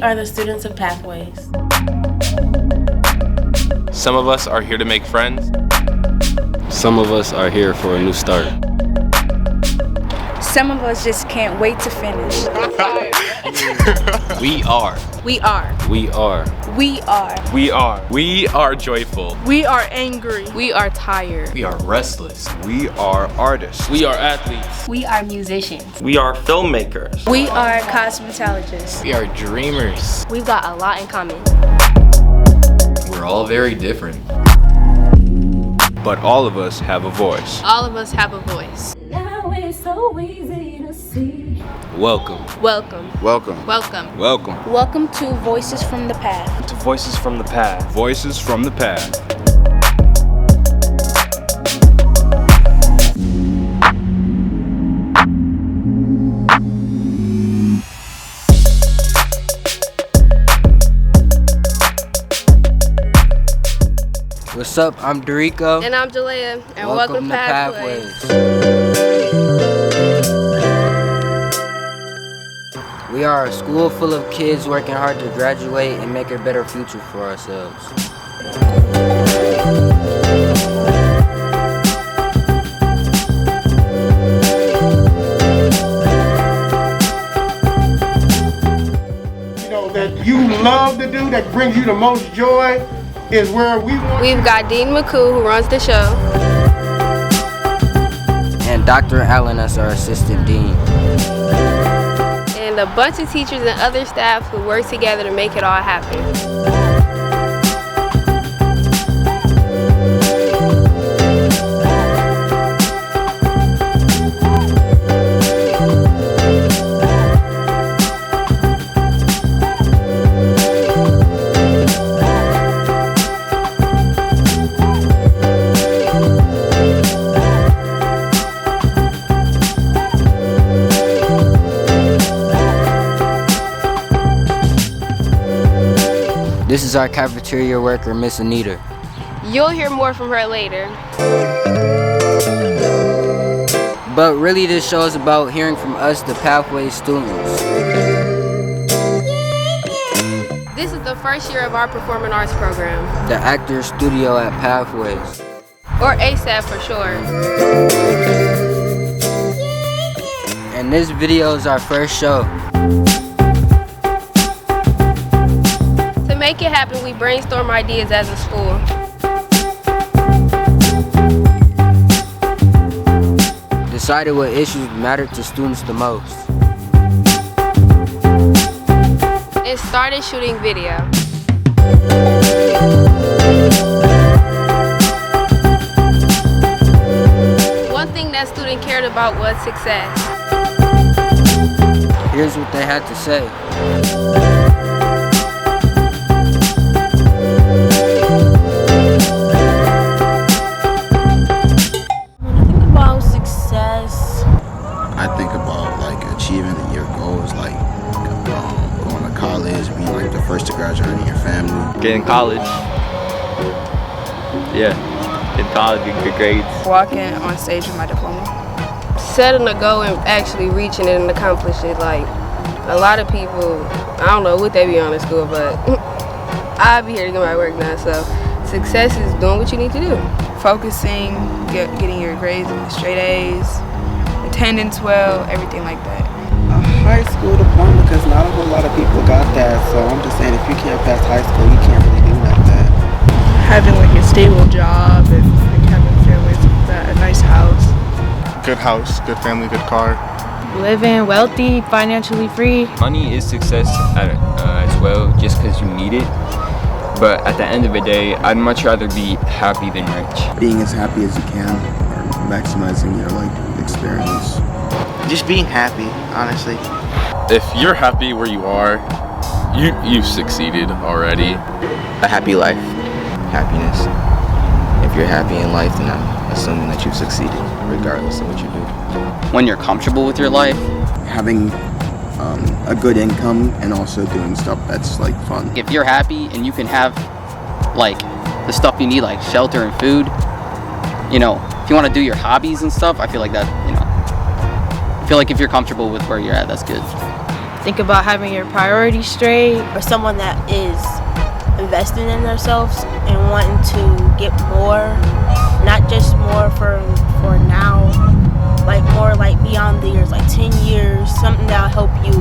are the students of Pathways. Some of us are here to make friends. Some of us are here for a new start. Some of us just can't wait to finish. We are. We are. We are. We are. We are. We are joyful. We are angry. We are tired. We are restless. We are artists. We are athletes. We are musicians. We are filmmakers. We are cosmetologists. We are dreamers. We've got a lot in common. We're all very different. But all of us have a voice. All of us have a voice. Now it's so easy to see. Welcome. Welcome. Welcome. Welcome. Welcome Welcome to Voices from the Path. To Voices from the Path. Voices from the Path. What's up? I'm Dorico. And I'm Jalea. And welcome to Pathways. We are a school full of kids working hard to graduate and make a better future for ourselves. That you love to do, that brings you the most joy, is where we want. We've got Dean McCoo, who runs the show. And Dr. Allen as our assistant dean. And a bunch of teachers and other staff who work together to make it all happen. This is our cafeteria worker, Miss Anita. You'll hear more from her later. But really this show is about hearing from us, the Pathways students. This is the first year of our performing arts program. The Actors Studio at Pathways. Or ASAP for sure. And this video is our first show. To make it happen, we brainstorm ideas as a school. Decided what issues mattered to students the most. And started shooting video. One thing that student cared about was success. Here's what they had to say. I think about like achieving your goals, like going to college, being like the first to graduate in your family. Getting college. Yeah. In college, get good grades. Walking on stage with my diploma. Setting a goal and actually reaching it and accomplishing it. Like a lot of people, I don't know what they be on in school, but I be here to get my work done. So success is doing what you need to do. Focusing, getting your grades and straight A's, attendance well, everything like that. A high school diploma, because not a whole lot of people got that. So I'm just saying, if you can't pass high school, you can't really do like that. Having like a stable job and like having families with a nice house. Good house, good family, good car. Living wealthy, financially free. Money is success as well, just because you need it. But at the end of the day, I'd much rather be happy than rich. Being as happy as you can, or maximizing your experience. Just being happy, honestly. If you're happy where you are, you've succeeded already. A happy life, happiness. If you're happy in life, then I'm assuming that you've succeeded, regardless of what you do. When you're comfortable with your life, Having a good income and also doing stuff that's fun. If you're happy and you can have the stuff you need, like shelter and food, if you want to do your hobbies and stuff, I feel like that, I feel like if you're comfortable with where you're at, that's good. think about having your priorities straight. Or someone that is investing in themselves and wanting to get more, not just more for now, like more like beyond the years, like 10 years, something that'll help you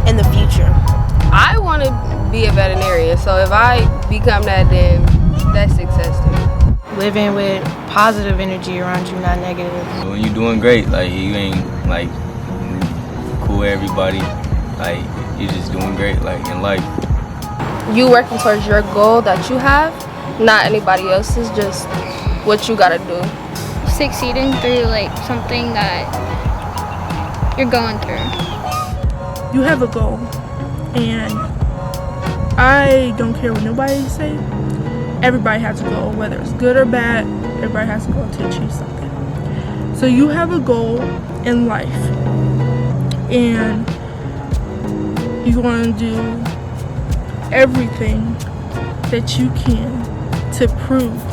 in the future. I want to be a veterinarian, so if I become that, then that's success to me. Living with positive energy around you, not negative. When you're doing great, like you ain't like cool with everybody, like you're just doing great, like in life. You working towards your goal that you have, not anybody else's, just what you gotta do. Succeeding through like something that you're going through. You have a goal, and I don't care what nobody say. Everybody has a goal, whether it's good or bad. Everybody has a goal to achieve something. So you have a goal in life, and you want to do everything that you can to prove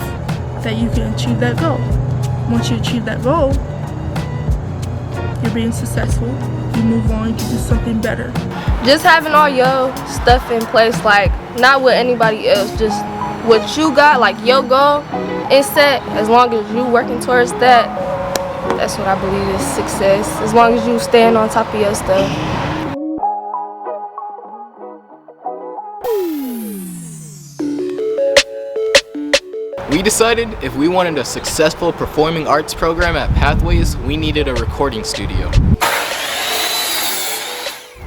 that you can achieve that goal. Once you achieve that goal, you're being successful. You move on, you can do something better. Just having all your stuff in place, like not with anybody else, just what you got, like your goal is set. As long as you working towards that, that's what I believe is success. As long as you stand on top of your stuff. We decided if we wanted a successful performing arts program at Pathways, we needed a recording studio.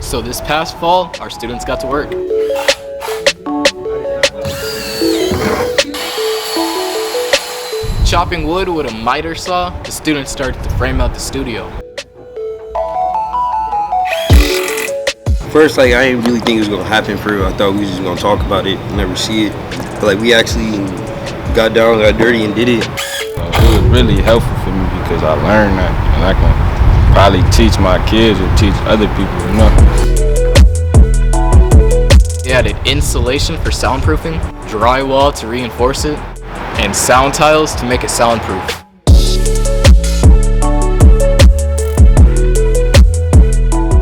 So this past fall, our students got to work. Chopping wood with a miter saw, the students started to frame out the studio. First, like, I didn't really think it was gonna happen for real. I thought we was just gonna talk about it and never see it. But like, we actually got down, got dirty, and did it. It was really helpful for me because I learned that, and I can probably teach my kids or teach other people, you know. They added insulation for soundproofing, drywall to reinforce it, and sound tiles to make it soundproof.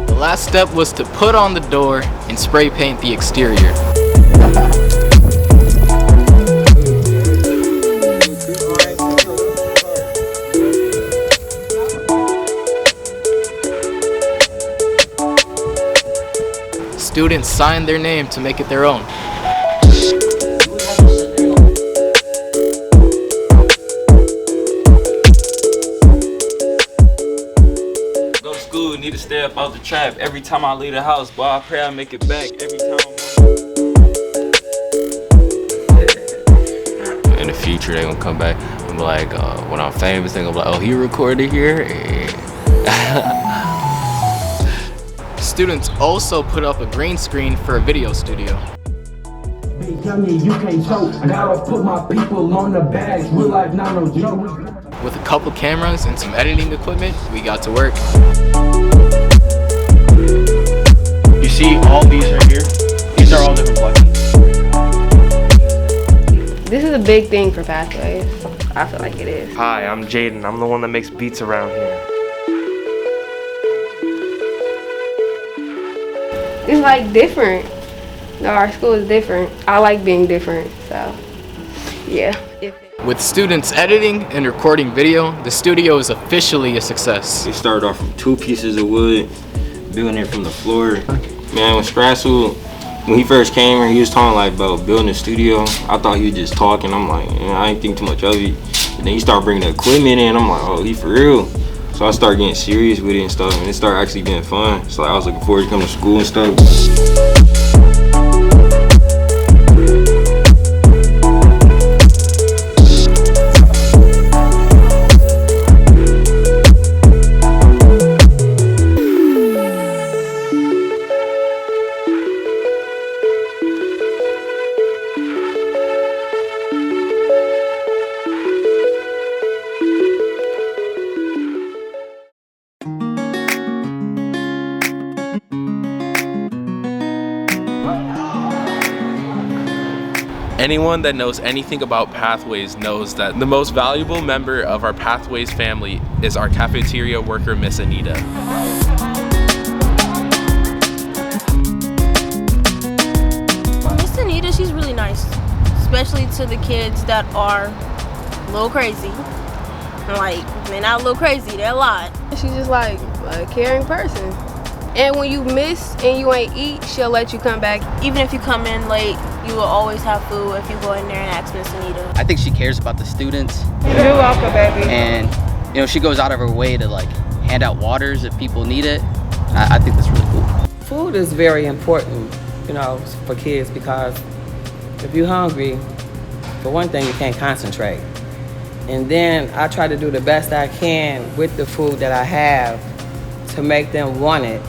The last step was to put on the door and spray paint the exterior. Students signed their name to make it their own. Go to school, need to stay up out the trap. Every time I leave the house, boy, I pray I make it back. Every time. In the future, they're gonna come back and be like, when I'm famous, they're gonna be like, oh, he recorded here? Students also put up a green screen for a video studio. With a couple cameras and some editing equipment, we got to work. You see all these right here? These are all different plugins. This is a big thing for Pathways. I feel like it is. Hi, I'm Jayden. I'm the one that makes beats around here. It's like different. No, our school is different. I like being different, so yeah. With students editing and recording video, the studio is officially a success. They started off from 2 pieces of wood, building it from the floor. Man, when Strassel, when he first came here, he was talking like about building a studio. I thought he was just talking. I'm like, I ain't think too much of it. And then he started bringing the equipment in. I'm like, oh, he for real. So I started getting serious with it and stuff, and it started actually being fun. So I was looking forward to coming to school and stuff. Anyone that knows anything about Pathways knows that the most valuable member of our Pathways family is our cafeteria worker, Miss Anita. especially to the kids that are a little crazy. Like, they're not a little crazy, they're a lot. She's just like a caring person. And when you miss and you ain't eat, she'll let you come back. Even if you come in late, you will always have food if you go in there and ask Miss Anita. I think she cares about the students. You're welcome, baby. And, you know, she goes out of her way to like hand out waters if people need it. I think that's really cool. Food is very important, you know, for kids because if you're hungry, for one thing, you can't concentrate. And then I try to do the best I can with the food that I have to make them want it.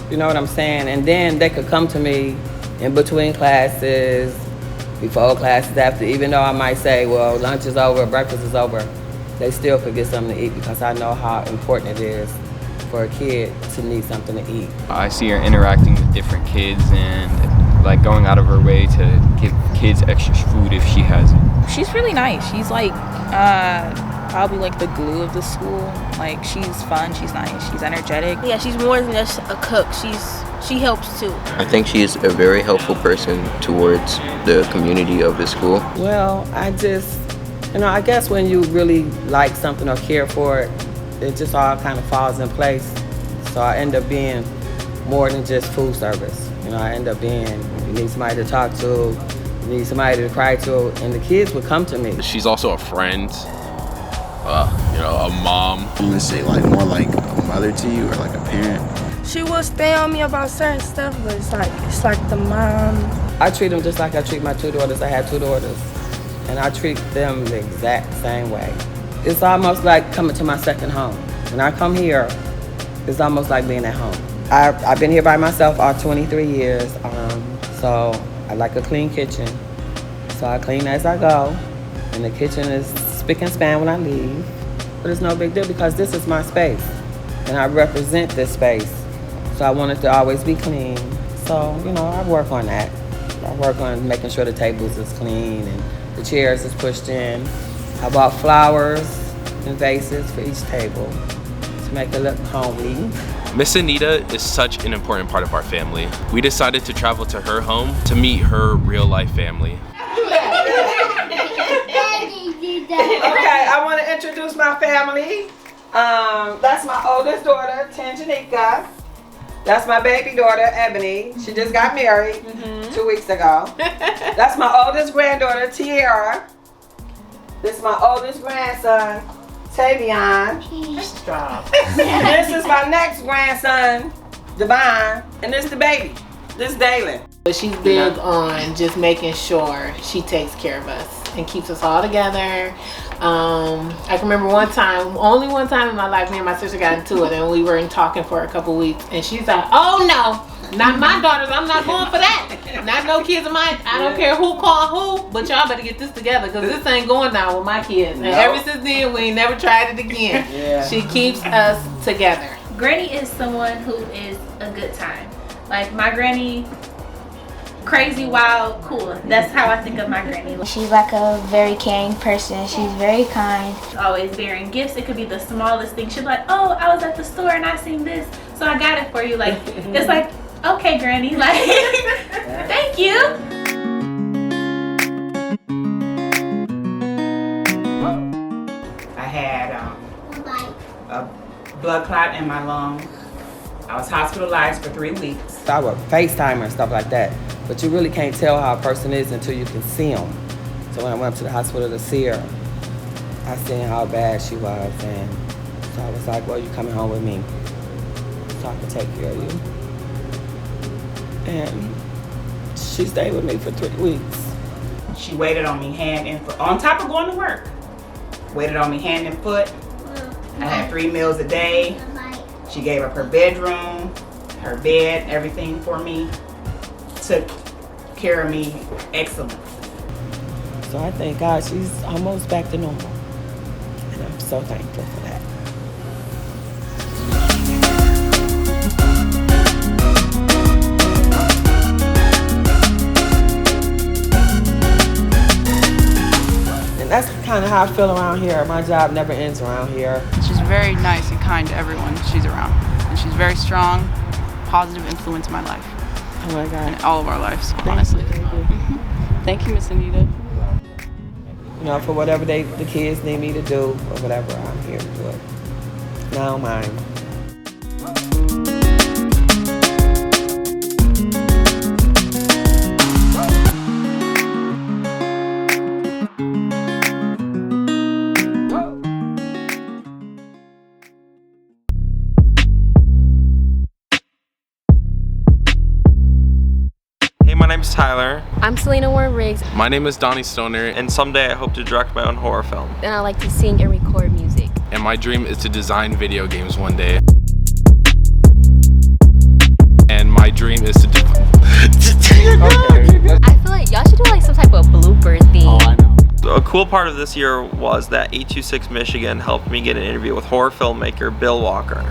You know what I'm saying? And then they could come to me in between classes, before classes, after, even though I might say, well, lunch is over, breakfast is over, they still could get something to eat because I know how important it is for a kid to need something to eat. I see her interacting with different kids and like going out of her way to give kids extra food if she has it. She's really nice. She's like probably like the glue of the school. Like, she's fun, she's nice, she's energetic. Yeah, she's more than just a cook. She helps too. I think she's a very helpful person towards the community of the school. Well, I guess when you really like something or care for it, it just all kind of falls in place. So I end up being more than just food service. You know, I end up being, you need somebody to talk to, you need somebody to cry to, and the kids would come to me. She's also a friend, you know, a mom. I'm gonna say like more like a mother to you or like a parent. She will stay on me about certain stuff, but it's like the mom. I treat them just like I treat my two daughters. I have two daughters, and I treat them the exact same way. It's almost like coming to my second home. When I come here, it's almost like being at home. I've been here by myself all 23 years, so I like a clean kitchen. So I clean as I go, and the kitchen is spick and span when I leave. But it's no big deal because this is my space, and I represent this space. So I want it to always be clean. So, you know, I work on that. I work on making sure the tables is clean and the chairs is pushed in. I bought flowers and vases for each table to make it look homey. Miss Anita is such an important part of our family. We decided to travel to her home to meet her real life family. Okay, I want to introduce my family. That's my oldest daughter, Tanjanika. That's my baby daughter, Ebony. She just got married 2 weeks ago. That's my oldest granddaughter, Tiara. This is my oldest grandson, Tavion. Stop. This is my next grandson, Devon. And this is the baby. This is Dalen. She's big on just making sure she takes care of us and keeps us all together. I can remember only one time in my life, me and my sister got into it, and we were talking for a couple weeks, and she's like, "Oh no, not my daughters. I'm not going for that. Not no kids of mine. I don't care who call who, but y'all better get this together because this ain't going down with my kids." And ever since then, we ain't never tried it again. She keeps us together. Granny is someone who is a good time. Like my granny, crazy, wild, cool. That's how I think of my granny. She's like a very caring person. She's very kind. Always bearing gifts. It could be the smallest thing. She's like, "Oh, I was at the store and I seen this, so I got it for you." Like, it's like, okay, granny, like, thank you. I had a blood clot in my lung. I was hospitalized for 3 weeks. I would FaceTime her and stuff like that, but you really can't tell how a person is until you can see them. So when I went up to the hospital to see her, I seen how bad she was, and so I was like, "Well, you coming home with me so I can take care of you." And she stayed with me for 3 weeks. She waited on me hand and foot, on top of going to work. Waited on me hand and foot. I had 3 meals a day. She gave up her bedroom, her bed, everything for me. Took care of me excellent. So I thank God she's almost back to normal. And I'm so thankful for that. And that's kind of how I feel around here. My job never ends around here. She's very nice and kind to everyone she's around. And she's very strong, positive influence in my life. Oh my God. In all of our lives, honestly. Thank you, Miss Anita. know, for whatever the kids need me to do or whatever, I'm here to do it. I don't mind. Hey, my name's Tyler. I'm Selena Warren Riggs. My name is Donnie Stoner. And someday I hope to direct my own horror film. And I like to sing and record music. And my dream is to design video games one day. And my dream is to I feel like y'all should do like some type of blooper thing. Oh, I know. A cool part of this year was that 826 Michigan helped me get an interview with horror filmmaker Bill Walker.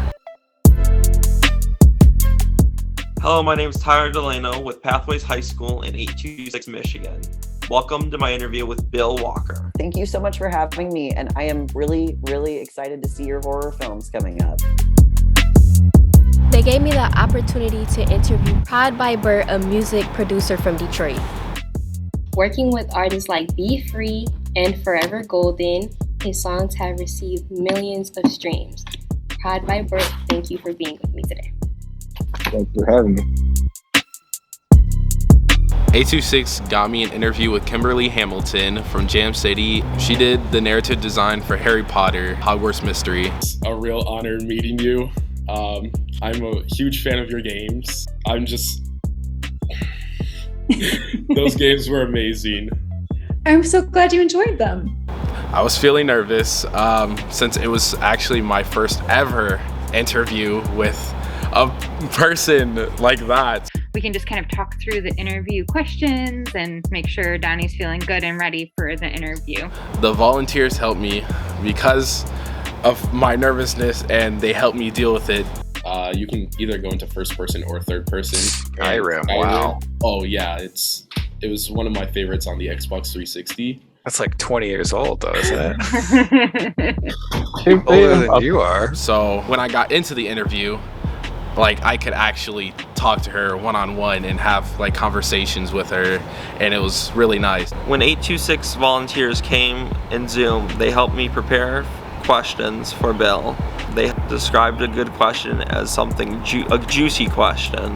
Hello, my name is Tyler Delano with Pathways High School in 826 Michigan. Welcome to my interview with Bill Walker. Thank you so much for having me, and I am really, really excited to see your horror films coming up. They gave me the opportunity to interview Prod by Bert, a music producer from Detroit. Working with artists like Be Free and Forever Golden, his songs have received millions of streams. Prod by Bert, thank you for being with me today. Thanks for having me. 826 got me an interview with Kimberly Hamilton from Jam City. She did the narrative design for Harry Potter, Hogwarts Mystery. It's a real honor meeting you. I'm a huge fan of your games. Those games were amazing. I'm so glad you enjoyed them. I was feeling nervous since it was actually my first ever interview with a person like that. We can just kind of talk through the interview questions and make sure Donnie's feeling good and ready for the interview. The volunteers helped me because of my nervousness, and they helped me deal with it. You can either go into first person or third person. Skyrim, wow. Oh yeah, it was one of my favorites on the Xbox 360. That's like 20 years old though, isn't it? Older Older than you are. So when I got into the interview, like I could actually talk to her one-on-one and have like conversations with her, and it was really nice. When 826 volunteers came in Zoom, they helped me prepare questions for Bill. They described a good question as something a juicy question,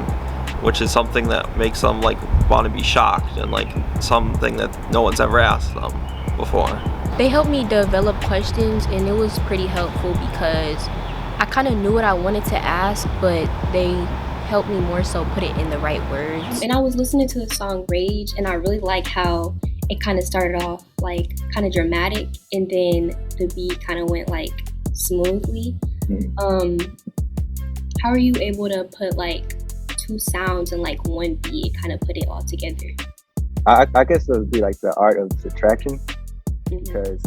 which is something that makes them like want to be shocked and like something that no one's ever asked them before. They helped me develop questions, and it was pretty helpful because I kind of knew what I wanted to ask, but they helped me more so put it in the right words. And I was listening to the song Rage, and I really like how it kind of started off like kind of dramatic, and then the beat kind of went like smoothly. How are you able to put like two sounds in like one beat, kind of put it all together? I guess it would be like the art of subtraction, because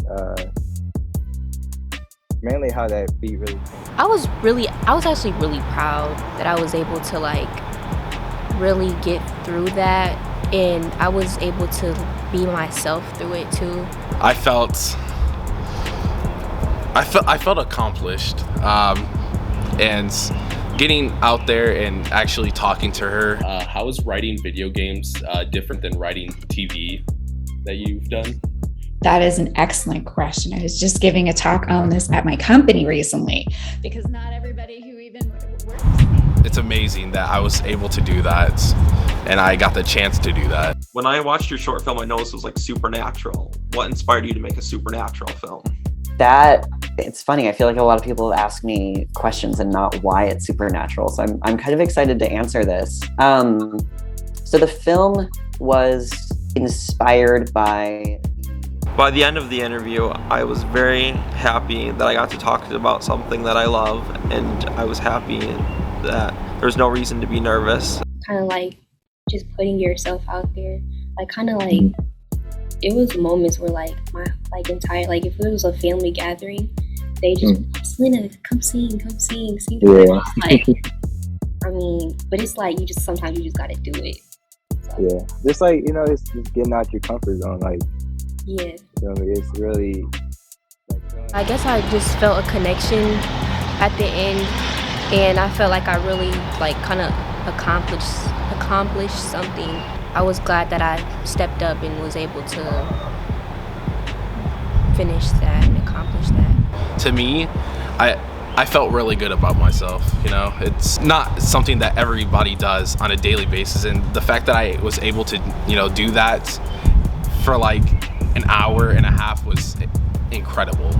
mainly how that beat really changed. I was actually really proud that I was able to like really get through that, and I was able to be myself through it too. I felt accomplished, and getting out there and actually talking to her. How is writing video games different than writing TV that you've done? That is an excellent question. I was just giving a talk on this at my company recently, because not everybody who even works. It's amazing that I was able to do that, and I got the chance to do that. When I watched your short film, I noticed it was like supernatural. What inspired you to make a supernatural film? It's funny. I feel like a lot of people have asked me questions and not why it's supernatural. So I'm kind of excited to answer this. So the film was inspired by the end of the interview, I was very happy that I got to talk about something that I love, and I was happy that there's no reason to be nervous. Kind of like just putting yourself out there, like kind of like it was moments where like my like entire like if it was a family gathering, they just Selena, come sing. Yeah. Like, I mean, but it's like sometimes you just gotta do it. So. Yeah, just like it's just getting out your comfort zone, like. Yeah. It's really. I guess I just felt a connection at the end, and I felt like I really like kind of accomplished something. I was glad that I stepped up and was able to finish that and accomplish that. To me, I felt really good about myself. You know, it's not something that everybody does on a daily basis, and the fact that I was able to, you know, do that for like an hour and a half was incredible.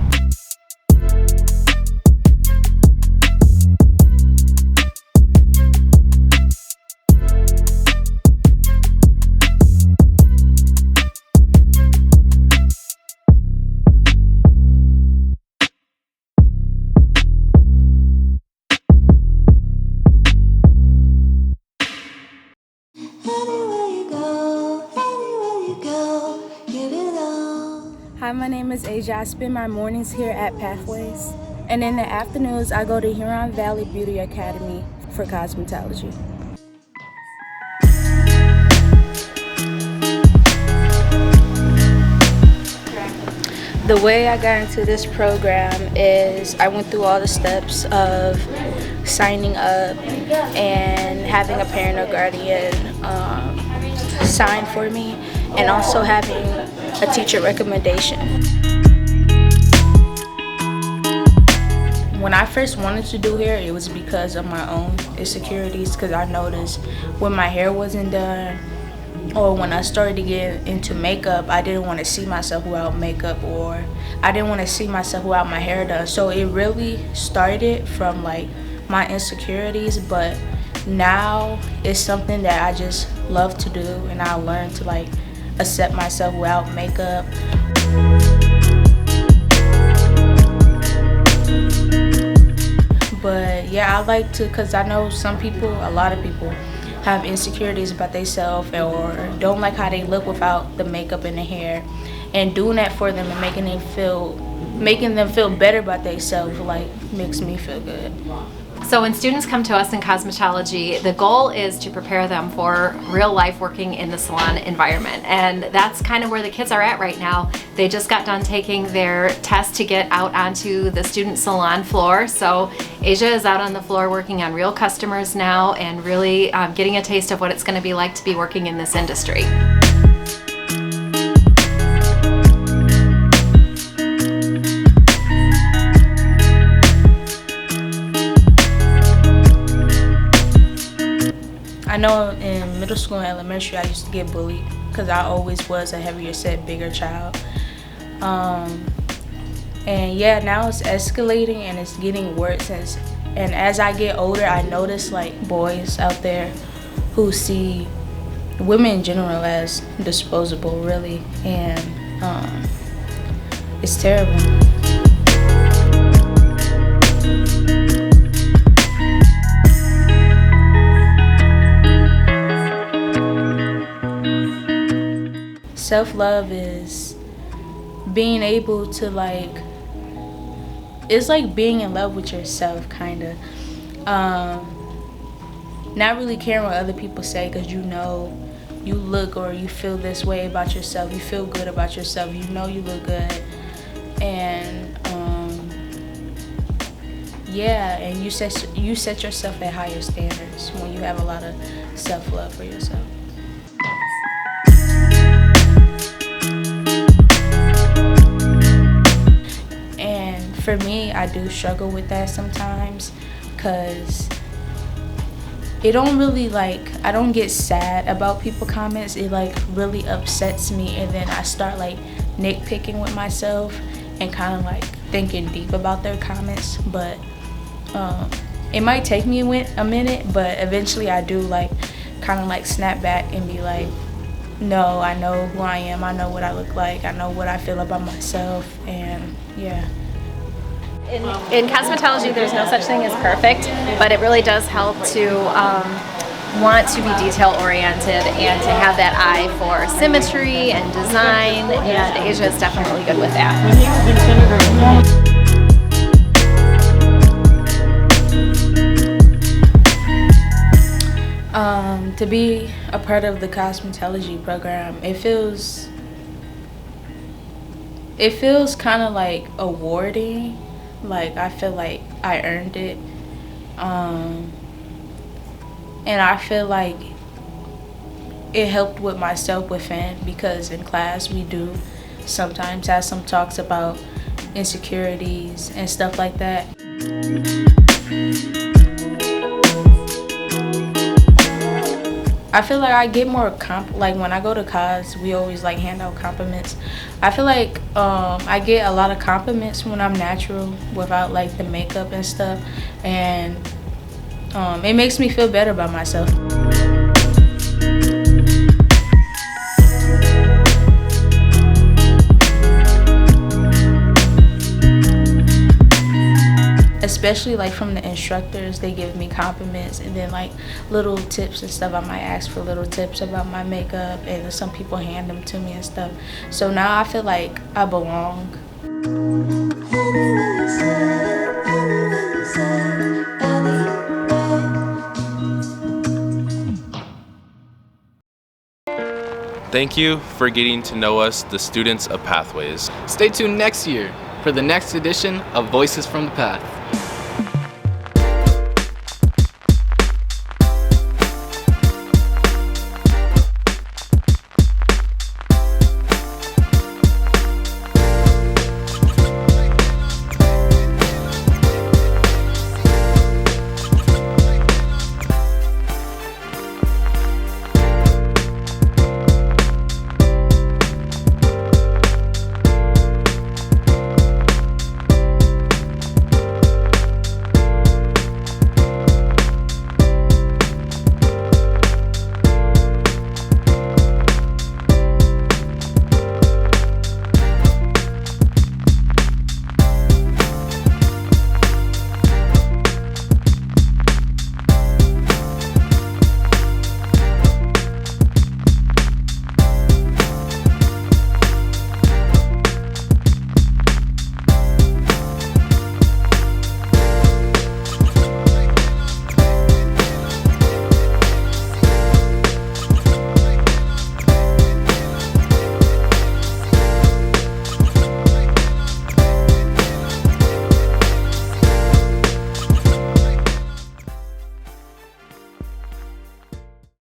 Hi, my name is Asia. I spend my mornings here at Pathways. And in the afternoons, I go to Huron Valley Beauty Academy for cosmetology. The way I got into this program is I went through all the steps of signing up and having a parent or guardian sign for me, and also having a teacher recommendation. When I first wanted to do hair, it was because of my own insecurities, because I noticed when my hair wasn't done or when I started to get into makeup, I didn't want to see myself without makeup, or I didn't want to see myself without my hair done. So it really started from like my insecurities, but now it's something that I just love to do, and I learned to like accept myself without makeup. But yeah, I like to, because I know some people, a lot of people have insecurities about themselves or don't like how they look without the makeup and the hair, and doing that for them and making them feel better about themselves like makes me feel good. So when students come to us in cosmetology, the goal is to prepare them for real life working in the salon environment. And that's kind of where the kids are at right now. They just got done taking their test to get out onto the student salon floor. So Asia is out on the floor working on real customers now and really getting a taste of what it's going to be like to be working in this industry. I know in middle school and elementary I used to get bullied because I always was a heavier set, bigger child. And yeah, now it's escalating and it's getting worse. And as I get older, I notice like boys out there who see women in general as disposable, really, and it's terrible. Self-love is being able to like, it's like being in love with yourself, kind of. Not really caring what other people say, because you know you look or you feel this way about yourself. You feel good about yourself. You know you look good. And yeah, and you set yourself at higher standards when you have a lot of self-love for yourself. For me, I do struggle with that sometimes, because it don't really like, I don't get sad about people comments. It like really upsets me, and then I start like nitpicking with myself and kind of like thinking deep about their comments. But it might take me a minute, but eventually I do like kind of like snap back and be like, no, I know who I am, I know what I look like, I know what I feel about myself, and yeah. In cosmetology, there's no such thing as perfect, but it really does help to want to be detail-oriented and to have that eye for symmetry and design, and Asia is definitely good with that. To be a part of the cosmetology program, it feels kind of like awarding. Like I feel like I earned it, and I feel like it helped with my self-within, because in class we do sometimes has some talks about insecurities and stuff like that. I feel like I get more like when I go to cause, we always like hand out compliments. I feel like I get a lot of compliments when I'm natural without like the makeup and stuff, and it makes me feel better about myself. Especially like from the instructors, they give me compliments, and then like little tips and stuff. I might ask for little tips about my makeup, and some people hand them to me and stuff. So now I feel like I belong. Thank you for getting to know us, the students of Pathways. Stay tuned next year for the next edition of Voices from the Path.